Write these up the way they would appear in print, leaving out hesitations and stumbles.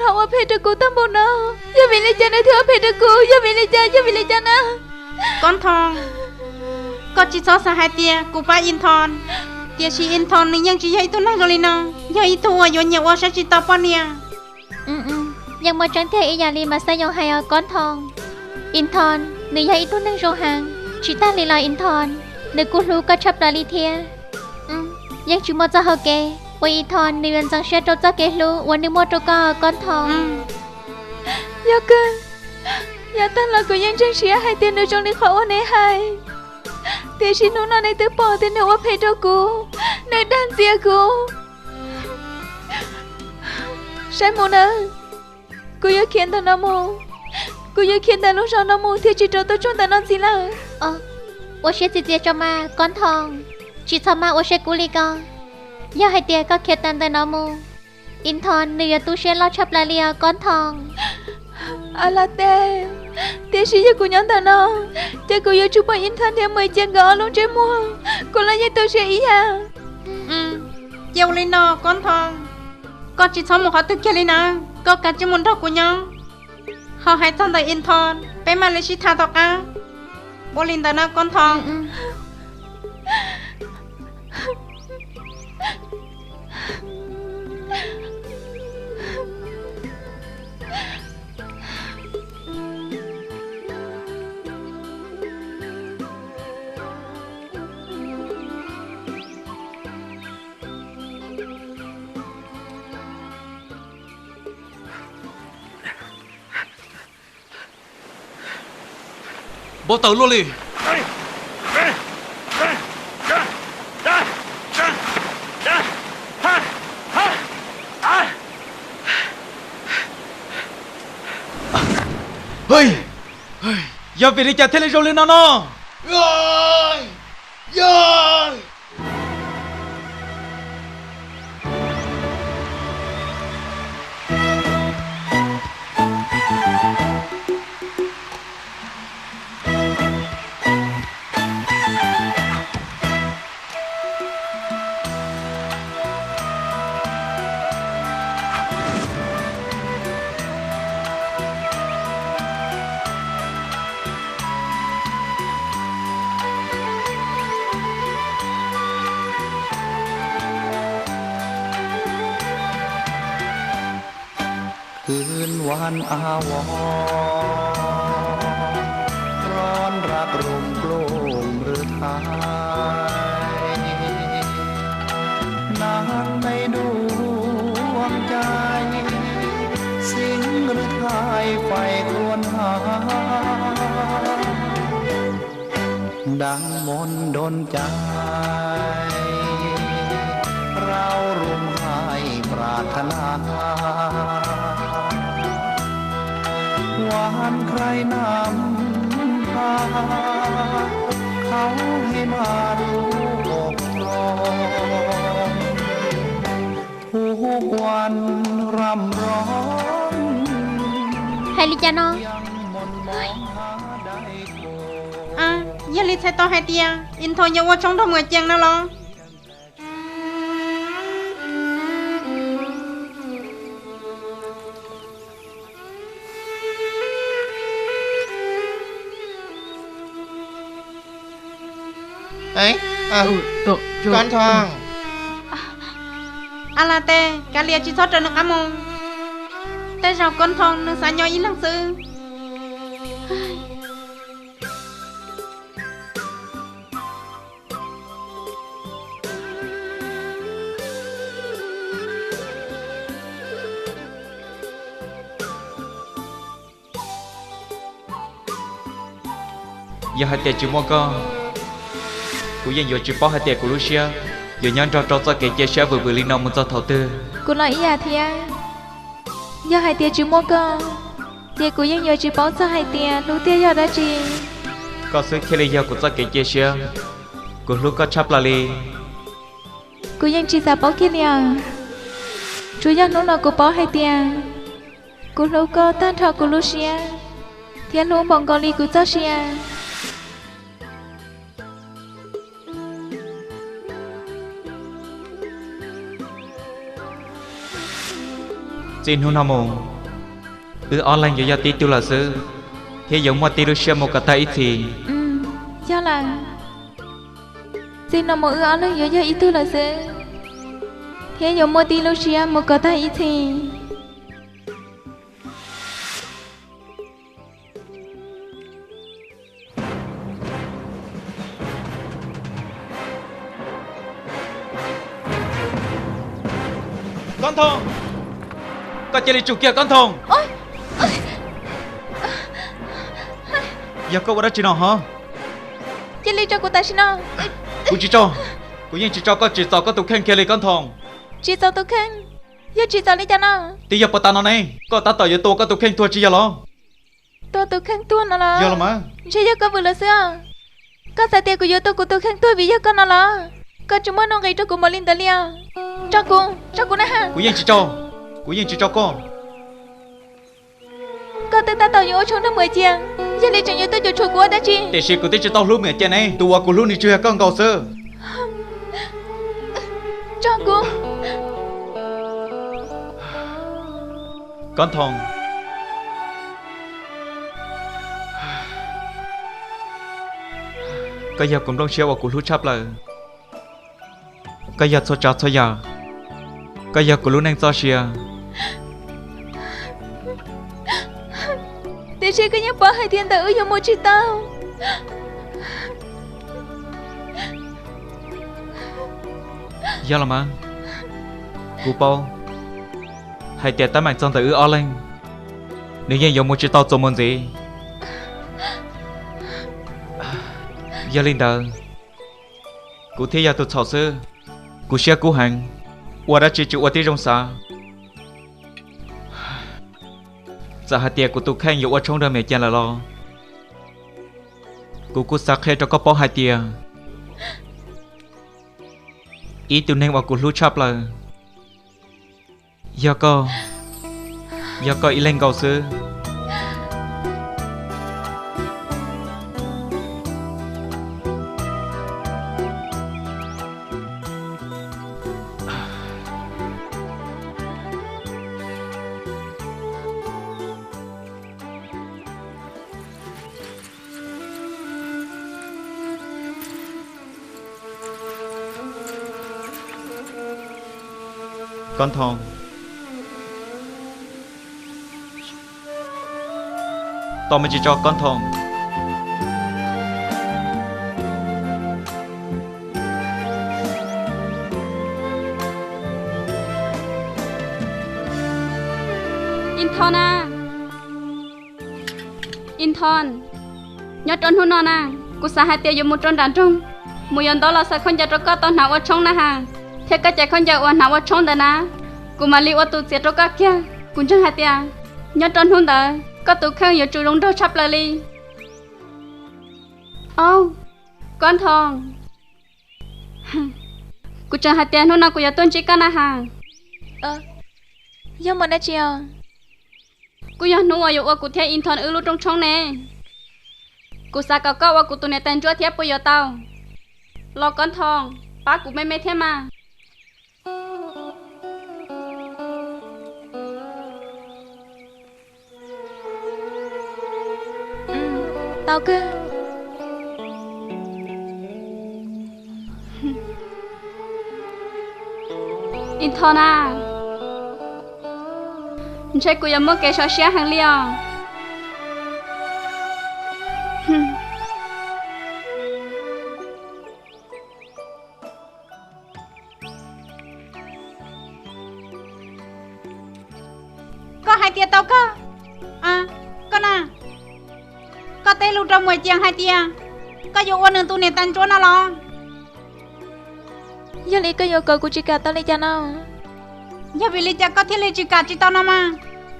thọ ở phía trước cô tâm bồn nó giờ vì lấy cha này thưa phía trước cô giờ vì lấy cha na con thong có chỉ số sa hai tia cụ ba in thon tia chỉ in thon này nhưng chỉ hay tôi năng rồi nè giờ ít thua rồi nhiều quá sẽ chỉ tập bao nhiêuยังมาจันเทียอียาลีมาใส่ยองไฮก้อนทองอินทอนหนึ่งยาอีตุ้นนั่งโจหังชิต้าลีลอยอินทอนหนึ่งกูรู้ก็ชับลาลีเทียยังชิโมจะเฮเกวันอินทอนหนึ่งจังเชียโจจะเกลูวันหนึ่งโมโจก็ก้อนทองยาเกยาตั้งหลักกูยังจังเชียให้เตียนหนึ่งจงในเขาวันไหนให้เตียชิโนนในตื้อปอเตียนหนึ่งว่าเพจกูหนึ่งดันเสียกูใช่โมนะกูอยากเขียนแต่น้ำมูกูอยากเขียนแต่ลูกสาวน้ำมูที่จิตเราต้องจงแต่นอนสิล่ะ我学姐姐做嘛干汤只ทำมา我学กุลีก็อยากให้เตียก็เขียนแต่น้ำมูอินทอนเนื้อตู้เชนเราชับลาเลียก้อนทองอะไรเต้สิอยากกูยังแต่น้องแต่กูอยากจูบอินทอนเดียวไม่เจนก็ลงเจมัวกูเลยยังตัวเชียอีห่าเจียวเลยนอก้อนทองก็chỉ sống một họ tự kia lên nè có cả chỉ muốn thọ của nhau họ hãy trong đời in thon bé mà lấy chỉ thà thọ á bố linh đời nó con thong Bỏ tàu luôn đi. Hey, giờ về đi chặt thế này rồi lên nó. Rồi, rồi.คืนวันอาวรร้อนรักรุมกลุ่มหรือไทยนางในดวงใจสิงหรือไทยไฟครวญหาดังมนต์ดลใจเรารุมให้ปรารถนาหวานใครนำพาเขาให้มาดูอกลองทุกวันรำร้องให้ลิจานออย่าลิใช้ต่อให้เตียอินทอนยังว่าช่องทำเหมือนเจียงนะลองcon thong ala te cả lia chỉ sót cho nước amo te sao con thong nước xả nhỏ ý lăng sư Giờ hai tiệt chỉ mua con. Cú yên giờ chỉ bỏ hai tiệt của Lucia. Giờ nhắn cho cái chia sẻ vừa liên nông muốn cho thầu tư. Cú nói ý à thia giờ hai tiệt chỉ mua con tiệt cú yên giờ chỉ bỏ cho hai tiệt lúc tiệt giờ đã chỉ Có sự khi giờ của cho cái chia sẻ. Cú lúc có chấp là li. Cú yên chỉ sao bỏ kia nè chú giờ nó là cú bỏ hai tiệt cú lúc có tan thọ của Lucia tiệt lúc bọn con li cú cho xia Xin hôn hâm mộ online giờ tí tu là sư thế giống mà tí Russia một cái tay thì do là xin nó mỗi ở lên giờ ý tư là gì thế giống một tí Lucia một cái tay thì con thong con chơi đi chụp kia con thong giờ có vào đó chỉ nào hả chơi đi cho cô ta xin nào cô chỉ cho cô yên chỉ cho con chỉ cho con tụ khen kia đi con thong chỉ cho tôi khen giờ chỉ cho đi cho nào tí giờ bắt ta nó này con ta tỏ giờ tôi con tụ khen thua chỉ giờ lo tôi khen tôi nó là giờ lo mà chỉ giờ con vừa là sao con sẽ tiền của giờ tôi khen tôi vì giờ con nó là con chúng mới nó gây cho cô mà linh tới lia cho cô nè ha cô yên chỉ cho con tên ta tao nhớ trong năm 10 chiang giờ đi chẳng nhớ tôi cho của đã chi để sĩ của tí cho tao lúc mẹ tiền này tụi của lúc này chưa con cầu sơ cho cô con thòng cái giờ cũng đông xéo vào của lúc chấp là cái giờ số chặt số giờ cái giờ của lúc đang so xia để chơi cái nhóc bỏ hai tiền tử cho một chị tao giờ là mà cụ bao hai tiền tám mạng trong tử ở lên nếu như dùng một chị tao做món gì giờ linh đời cụ thế giờ tụt sầu sư cụ xe cụ hàng qua đã chỉ chịu ở tí trong xa giờ hai tiền của tụi khen dụ ở trong đời mẹ cha là lo cụ sắc khe cho có bao hai tiền ý tụi nên vào cụ lú chắp là giờ có ý lên cầu sư con thòng tao mới chỉ cho con thòng Inthon à Inthon nhớ trốn hôn non à cô sa hai tiêu dùng một trốn đàn trung mùi yon đó là sa không giờ cho có tao nào ở trong na ha thế cái chạy không giờ ở nào ở trong đó na cô mà liu ở tụ sẽ cho các kia cũng chẳng hai tiêu nhớ trốn hôn đó có tụ khang giờ chủ động đâu chắp lại đi con thòng cô chẳng hai tiêu hôn nào cô giờ tuân chỉ cả na ha giờ mà đã chiều cô giờ nuôi ở cô theo Inthon ở lúc trong nè cô sa cao cao ở cô tụ này tên chúa thiếp bây giờ tao lo con thòng ba của mẹ thế mà tao cứ Inthon à chơi cô giờ mua cái sò xé hàng liò có hai tia tao có con à có tay lụt trong 10 chiang hai tia có dụ quan đường tu này tan chỗ nào lo giờ lấy cái yêu cầu của chị cả tao lấy cho nào giờ vì lý có thể lấy chỉ cả chỉ tao nào mà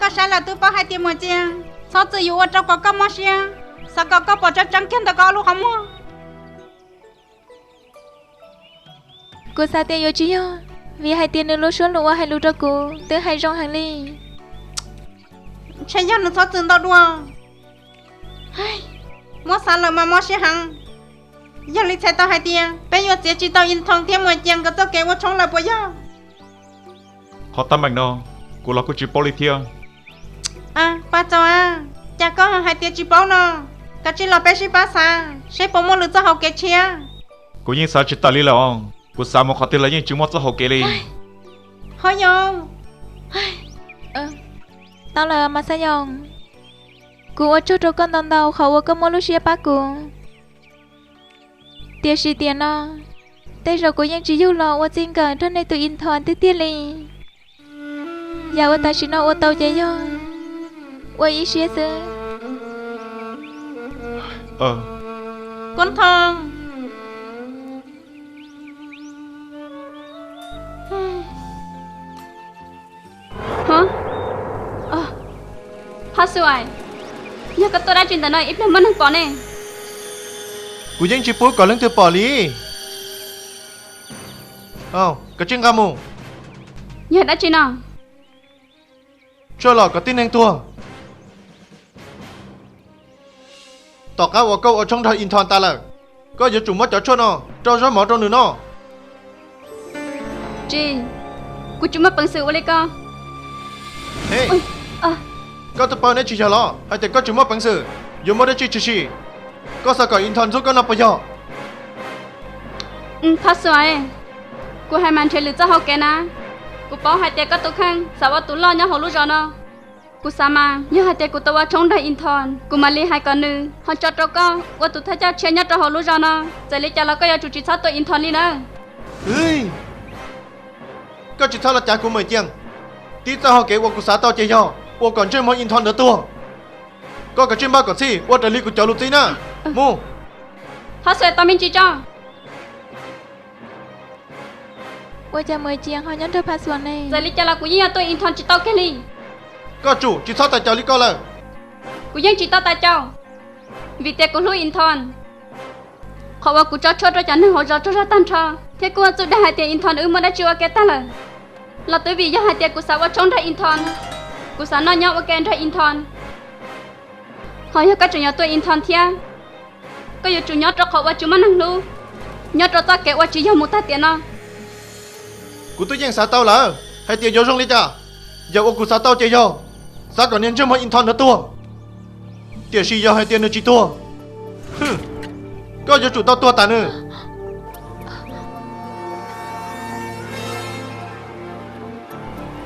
có sai là tôi bao hai tia 10 chiang sao tự dụ ở trong có món xia sao có bỏ cho trắng kiến tao có luôn không mua cô sa tiền yêu chị yo vì hai tiền nữa lúa xuống lúa hai lúa cho cô tới hai rong hàng ly chạy nhau nó sao từng tao đua mua sao là mà mua xia hàng giờ lý chạy tao hai tia bây giờ chỉ tao in thong thêm 10 chiang cái tao kêu ở trong là bao giờ họ tâm mạnh nó cô là cô chỉ politia à ba cho à cha có hai tia chỉ bao nè cái chỉ là bé chỉ ba sa sẽ bỏ một lượt cho học cái chia Cô nhìn sao chỉ ta lý là ông Cô sao mà khó tin là những chú mất cho học kê đi hỏi nhau tao là mà sao nhong cô ở chỗ trâu con tao đầu khẩu có mua lúc xia ba cô tiền gì tiền nó đây rồi côยังchỉ yêu lo ở trên gần thân này tụi in thon tới tiền li giờ ở ta chỉ nó ở tàu chạy vô ở ý xia xưa con thong hả hả xuôi giờ cái tôi đã chuyển tới nơi ít năm mất hàng bỏ nè Cú dân chỉ bố có lưng từ bỏ lý cái chuyện gà mù giờ đã chuyển nào cho lọ có tin anh tua tỏ cá vào câu ở trong thời in thon ta là có giờ chủ mất cho cho nó cho gió mỏ trong nữa nó chị cô chúng mất bằng sự với con hey có tập bao này chỉ cho lọ hay thì có chủ mất bằng sự dù mất đấy chỉ có sao có in thon giúp có nó bây giờ thật xuôi cô hai màn chơi lừa cho họ kẻ na cô bảo hai tay có tụ khăn sao tụ lo nhau họ lúc rồi nó cô sao mà như hai tay cô tụ trong đây in thon cô mà lấy hai con nữ họ cho trâu con cô tụ thấy cho chơi nhất cho họ lúc rồi nó giờ lấy cho nó có giờ chủ chỉ sao tụ in thon đi nữa có chỉ sao là cha của mày chăng tí sao họ kể của cô xã tao chơi nhau cô còn chơi món in thon nữa tua có cả trên ba còn gì cô trợ lý của cháu lục tí nè mu họ sẽ tao mình chỉ cho ở cha mời chiang họ nhắn cho phá xuân này giờ lấy cho nó cô như tôi in thon chỉ tao cái gì có chủ chỉ sao tại cháu lý con là cô dân chỉ tao tại cháu vì thế cô lui in thon họ bảo cô cho cho chẳng họ cho tan cho thế cô tự đã hai tiền in thon mà đã chưa cái ta là tới vì do hai tiền cô sao trong đây in thon cô sao nói nhau cái đây in thon họ yêu các chủ nhà tôi in thon thia có yêu chủ nhà cho họ và chủ mà năng lu nhà cho ta kẹo và chỉ yêu một ta tiền nó cô tôi giang xã tao là hay tiền vô trong lý cha giờ cô xã tao chơi vô xã còn nên chơi món in thon nữa tua tiền gì giờ hay tiền nữa chỉ tua có giờ chủ tao tua tàn nữa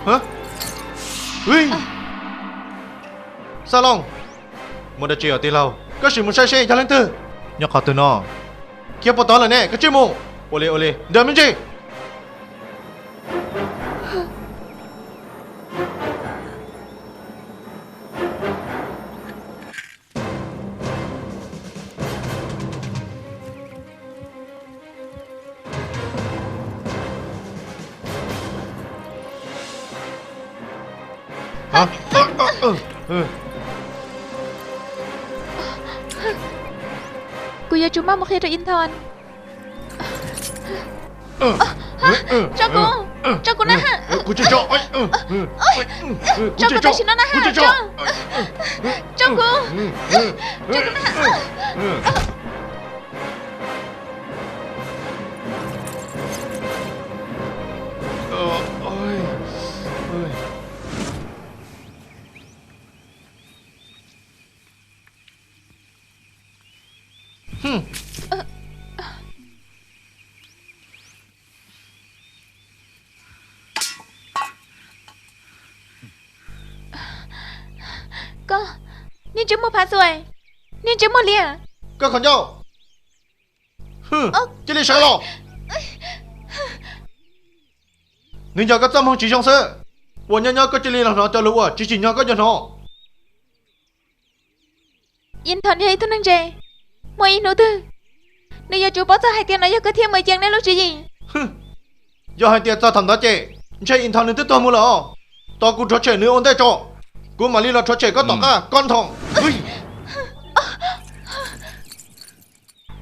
hả ui sao long một đợt chơi ở tiền lâu có sự muốn say xe cho lên tư nhóc họ từ nó kia bỏ tao là nè cái chơi mù ole đợi mình gì cô yêu chúng một khi rồi in thon cho cô na ha cô chơi cho cho cô ta xin nó na ha cho cô na ha con nên chúng một phá rồi nên chúng một lìa có khẩn nhau chứ đi sợ lo nên giờ các tâm không chỉ trong xe của nhau có chỉ đi làm nó cho lũ chỉ nhau có cho nó in thon vậy tôi nâng chè mày in nấu tư nếu giờ chú bỏ ra hai tiền này giờ có thêm 10 tiền nên lúc gì giờ hai tiền cho thằng đó chè chơi in thon nên tiếp tục mua lọ tao cũng cho chè nữa ôn đây cho cô mà đi là cho chè có tỏ cả con thòng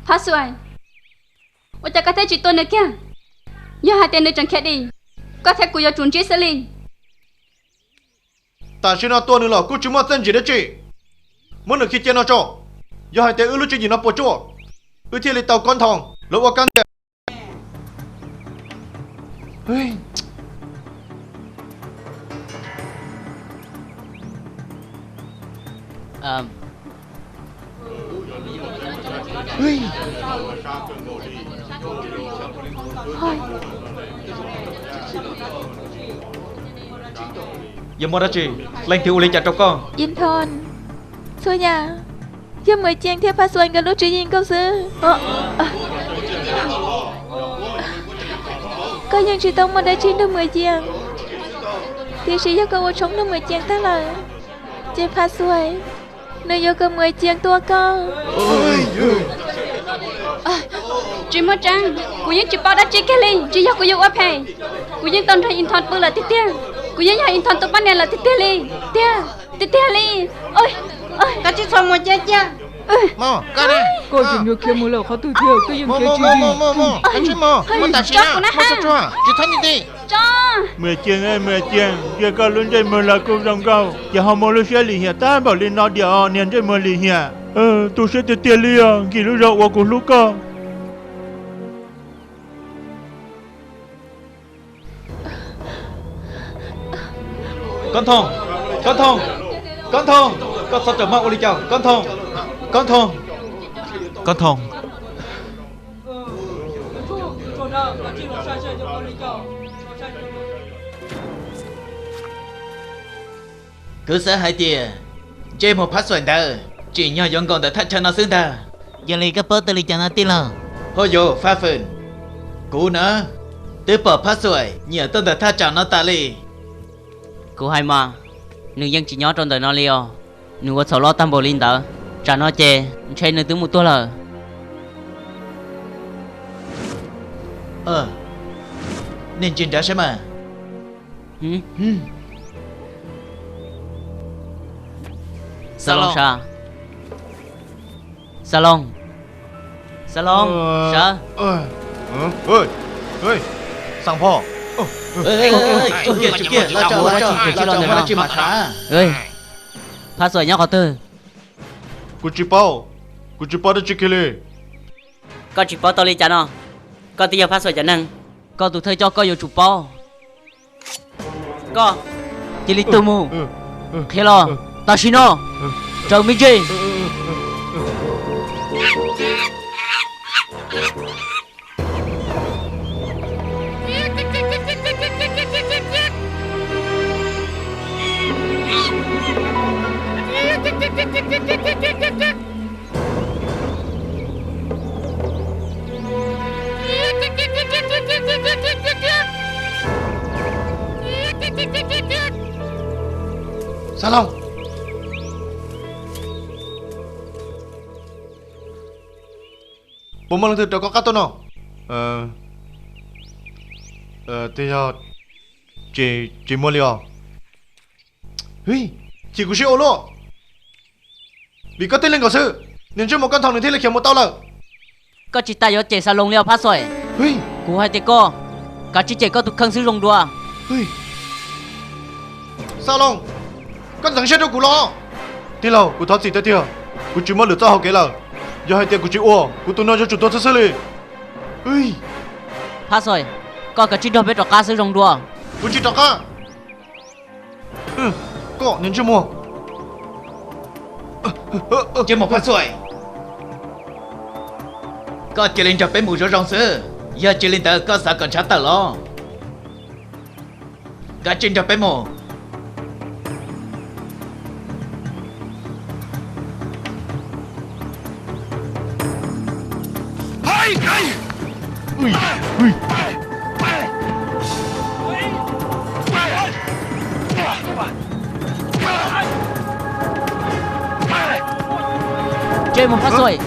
phát xuôi我จะก็ได้จิตตัวนึกแค่อย่าให้เต้นนึกจังแค่ดีก็แค่กูอยากจุนจีสลี ta chỉ nói tua nữa là cô chỉ muốn tên gì đấy chị muốn được khi chơi nó cho giờ hai tên ư lúc chơi gì nó bỏ cho ư thì lấy tàu con thòng lỗ vào căn tiền เฮ้ย Thôi Yamarachi, lên thiếu lý trả cho con. In thon Xôi nhà Giờ mới chàng theo phá xuân gần lúc trí nhìn câu sư Có những trí tông mà đã chiến được 10 chàng Thì sĩ do câu sống được 10 chàng ta là Chàng phá xuân Nơi do câu 10 chàng tua con Chỉ một trang, cô dân chỉ bảo đã chỉ cái li, chỉ do cô yêu ấp hè. Cô dân tôn thay in thon bự là tít tia, cô dân nhà in thon tụi bạn này là tít tia li. Ôi, Có chỉ xong một chết chứ. Mò, con này. Cô dùng nhiều kia mua lẩu khó tự thiểu, tôi dùng kia chi đi. Mò, anh chứ mò, mò ta chỉ nào, mò cho chua, chỉ thân đi. cho. Mẹ chiên ơi mẹ chiên, giờ con luôn chơi mưa là cô rong câu, giờ họ mua luôn xe lì hiện, ta bảo lên nó địa niên chơi mưa lì hiện. Tôi sẽ tiền tiền lì à, kỳ lúc rau của lúc con. Con thông, con sao trở mạng lý chào, con thông. Cứ sợ hai tia, chơi một phát xuân đờ, chỉ nhỏ dọn còn để thắt cho nó xứng đờ. Giờ lấy cái bớt tới cho nó tin lòng. Hôi dồ pha phun, cú nữa, tới bỏ phát xuân, nhiều tôi để thắt cho nó ta li. Cô hai mà, nữ dân chỉ nhớ trong đời nó liều, nữ có sầu lo tâm bồ linh tớ, trả nó chê, chơi nữ tướng một tua lờ. Nên chuyện đó xem mà. Salon sa, salon, sa. Ơi, sangพ่อ. Chỗ kia, là cho mà thả. Ơi, phát sỏi nhóc có tư. Cô chỉ bao đã chỉ kia lì. Con chỉ bao tao đi trả nó, con bây giờ phát sỏi trả năng, con tụi thầy cho con nhiều chục bao. Con, chỉ lý tư mù, thế lo, tao xin nó, chờ mình chơi. Sao Long? Bố mong thử cho có cắt tôi nào? Thì chị mua liều. Ui, chị cũng siêu luôn. Vì có tên lên cổ sư, nên chưa một con thằng này thế là kiểu một tao lợ. Con chỉ ta nhớ chế salon liều phát sỏi. Ui, Cú hai tay co, cả chỉ chế con tụi khăng sư rồng đùa. ui. Sao Long? Con thằng chết đâu cú lo. Thì lâu, cú thoát gì tới tiêu. Cú chỉ mất lửa cho họ kế lợ. Giờ hai tiền cú chỉ ua, cú tôi nói cho chủ tôi sẽ lì. Ui, Phát sỏi, con cả chỉ đôi biết trò cá sư rồng đùa. cú chỉ đọc à? Có nên chưa mua. Chơi một phát xuân. Có chỉ lên cho bé mù rối rong sư. Giờ chỉ lên tờ có sợ còn sát tờ lo. Cả trên cho bé mù. Chơi một phát sỏi.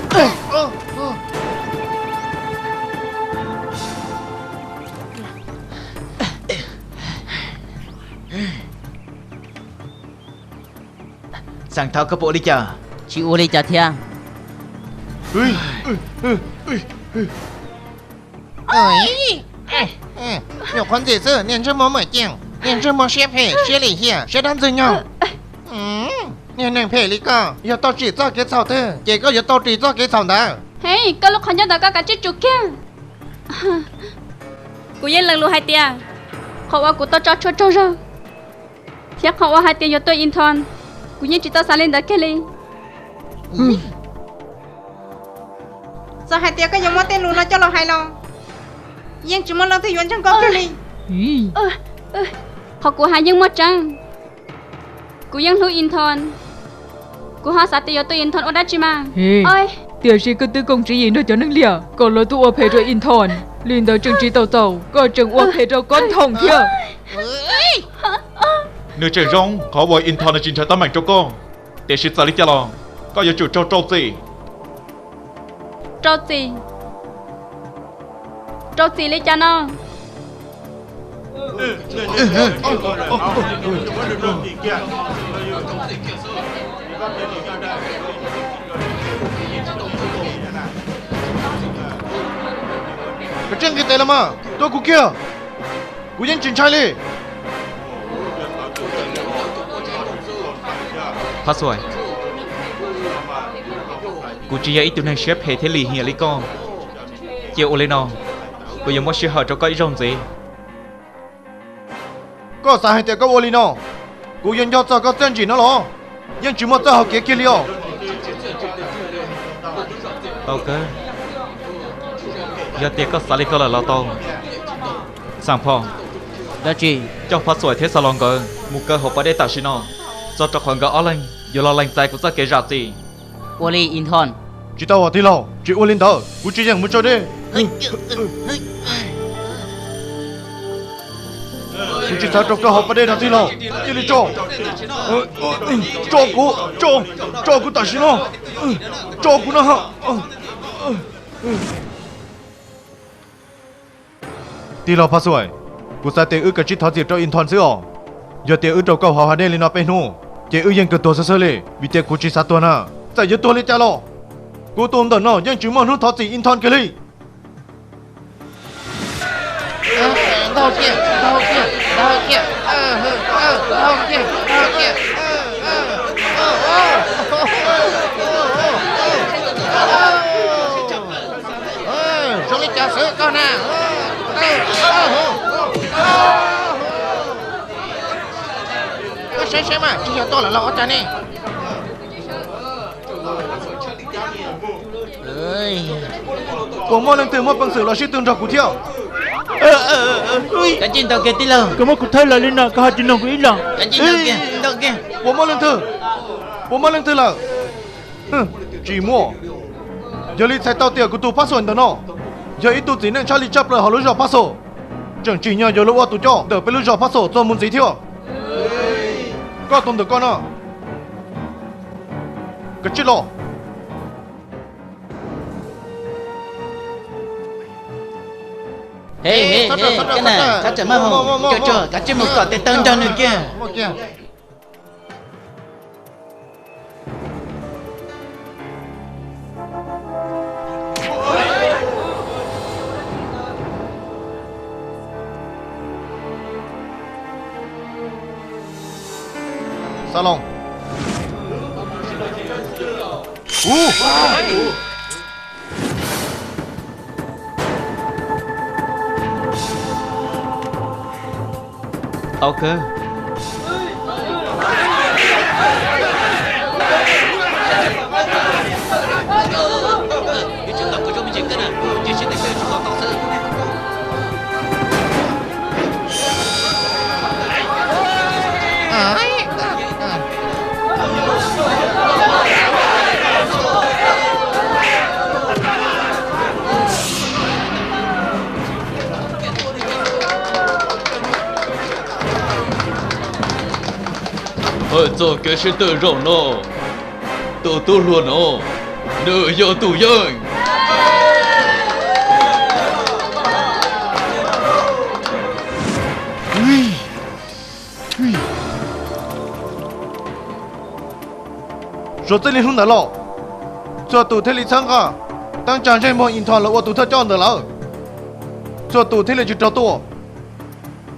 Sang thao các bộ đi chờ. Chị u đi trả thia. Nhiều con gì chứ, nên chưa mua mở chàng. Nên chưa mua xếp hệ, xếp lì hìa, xếp đám dư nhau. Nên nàng phê lý cơ, giờ tao chỉ cho cái sao thế. Chị có giờ tao chỉ cho cái sao đó. Hey, cái lúc họ nhớ tới cả chiếc chuột kia. Cô dân lần lù hai tia, họ qua của tôi cho rồi. Chắc họ qua hai tia cho tôi in thon. Cô dân chỉ tao sáng lên đó kia li. giờ hai tia cái giống tên luôn nó cho lo hay lo nhưng chỉ muốn lo thì yuan chẳng có cái gì họ của hai nhưng mất trăng của dân lưu in thon của họ sát tiêu tôi in thon ở đó chứ mà Hey, tiểu sĩ cứ tư công chỉ gì nó cho năng lìa, còn lo tu ở phê rồi in thon, liền tới trường trí tàu tàu, có trường ở phê rồi con thòng thiệt. Nếu trời rong khó bồi Inton là chính trái tấm mảnh cho con để shit ra lý cho lo có giờ chủ trâu gì trâu gì lấy cho nó cái chân cái tay làm à tôi cũng kia cũng yên chỉnh trai đi phát rồi cô chỉ ít tuổi này xếp hệ thế lì hiện lý con chiều lên nó cô giờ muốn xếp hở cho cái rong gì có sao hai tia có oli nó cũng yên cho có chân chỉ nó lo yên chỉ một tao học kia liao tao cơ giờ tiệc có xả lý có là lo tao sang phong đó chị cho phát rồi thế salon cơ một cơ hội để tạo xin nó cho cho khoảng gỡ online giờ lo lành dài của ta kể ra gì Wally in thon chỉ tao ở thì lo chỉ oli đó cũng chỉ rằng muốn cho đi cũng chỉ sao cho cơ hội để nào thì lo chỉ đi cho cô tạo xin nó cho cô nó hả thì lo phát rồi cô sẽ tự cái chiếc tháo diệt cho in thon xưa giờ tự cho câu hỏi đây lên nó bên hồ chỉ yên cáiตัวsơ lệ vì thế cô chỉ sát tuần à tại giờ tôi lấy cha lo cô tuần đó nó nhưng chỉ mong nó tháo diệt in thon cái gì đâu kia xuống lấy cha sữa con à xem mà chỉ tôi là lo cha nè cô mua lần từ một bằng sự là suy tương trọc của thiệu cái chuyện tao kể tí lâu cái mà cụ thể là lên nào cái hạt chuyện nào cũng ít lòng cái chuyện đâu kia cô mua lần từ là chỉ mua giờ đi sai tao tiền của tụ phát sổ đó nó giờ ít tụ chỉ nên cho đi chấp lời họ lối dò phát sổ chẳng chỉ nhờ giờ lúc tụ cho đỡ phải lối dò phát sổ cho muốn gì thiệu có tôm được con à cái chết lo hey cái này cá chả mà hồng cho cá chả một cỏ tê tân cho nữa kia salon tao cơ cái trường tập của chúng mình chỉ cái này chỉ sẽ được chúng ta tạo sự cho cái sự tự rộng nó tự tu luôn nó nợ giờ tù dân rồi tới liên hôn đã lo cho tụ thế lý sang cả tăng trang trên mọi in thon là ô tụ thất chọn được là cho tụ thế lý chỉ cho tụ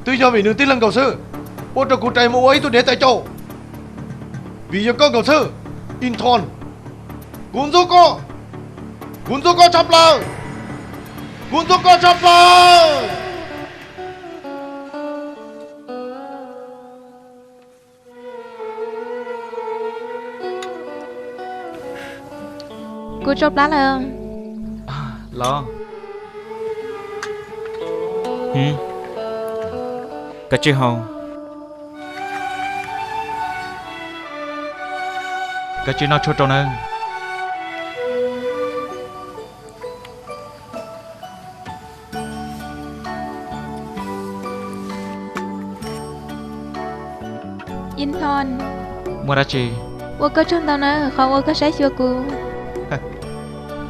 tôi cho vì nữ tin lần cầu sư ô cho cụ trai mẫu ấy tôi để tại chỗ vì giờ con cầu sư in thon cuốn giúp cô chắp lờ Cô chụp lá là Lo Cái chị hầu Cái chị nó cho trâu nâng Inthon Mua ra chị Ủa có chân tao nè Không ủa có sáng chưa cô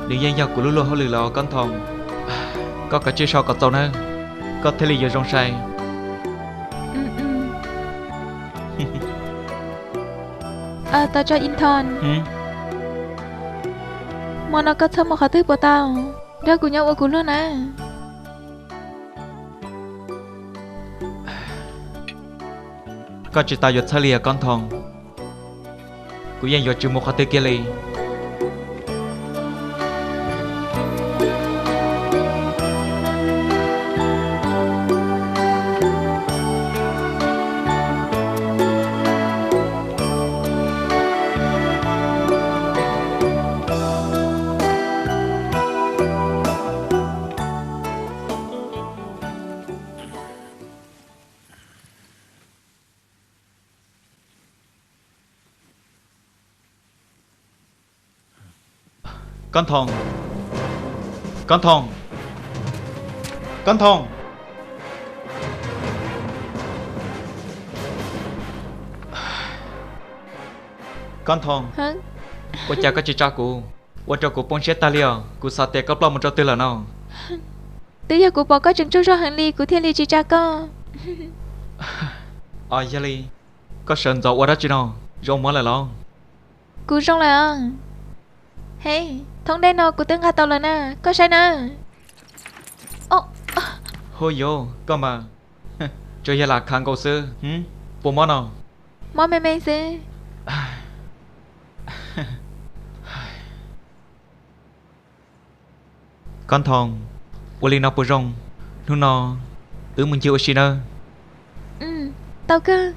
Đừng dân nhau của lũ lô hô lì lò con thòng Có cả chị sau có tàu nâng Có thể lý do rong say Tao cho Inthon Mà nó có thơm một khả tư của tao Đó của nhau ủa của luôn nè Có chị ta dột thơ lìa con thòng Của dân dột chữ một khả tư kia lì Con thòng Con thòng Con thòng Con thòng Hả Ủa chào các chị cha cụ Ủa cho cụ bông chết ta liều Cụ sao tệ cấp lo một trò tư là nào Từ giờ cô bỏ có chừng chút ra hành ly của thiên ly chị cha con Dạ li Có sờn dầu qua đó chứ nào Rông mất lại lo Cô rong là Hey Thông đây nào của tương hạ tàu là nè Có sai nè Hôi vô Có mà Cho gia là kháng cầu sư Bộ món nào Món mê mê sư Con thòng Ủa li nào bù rong Nó nó mình chịu xin ơ Tao cơ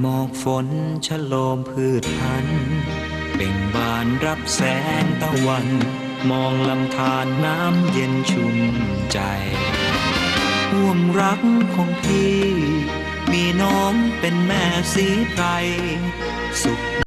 หมอกฝนชะโลมพืชพันธุ์เบ่งบานรับแสงตะวัน มองลำธารน้ำเย็นชุ่มใจห่วมรักของพี่ มีน้องเป็นแม่สีไพรสุข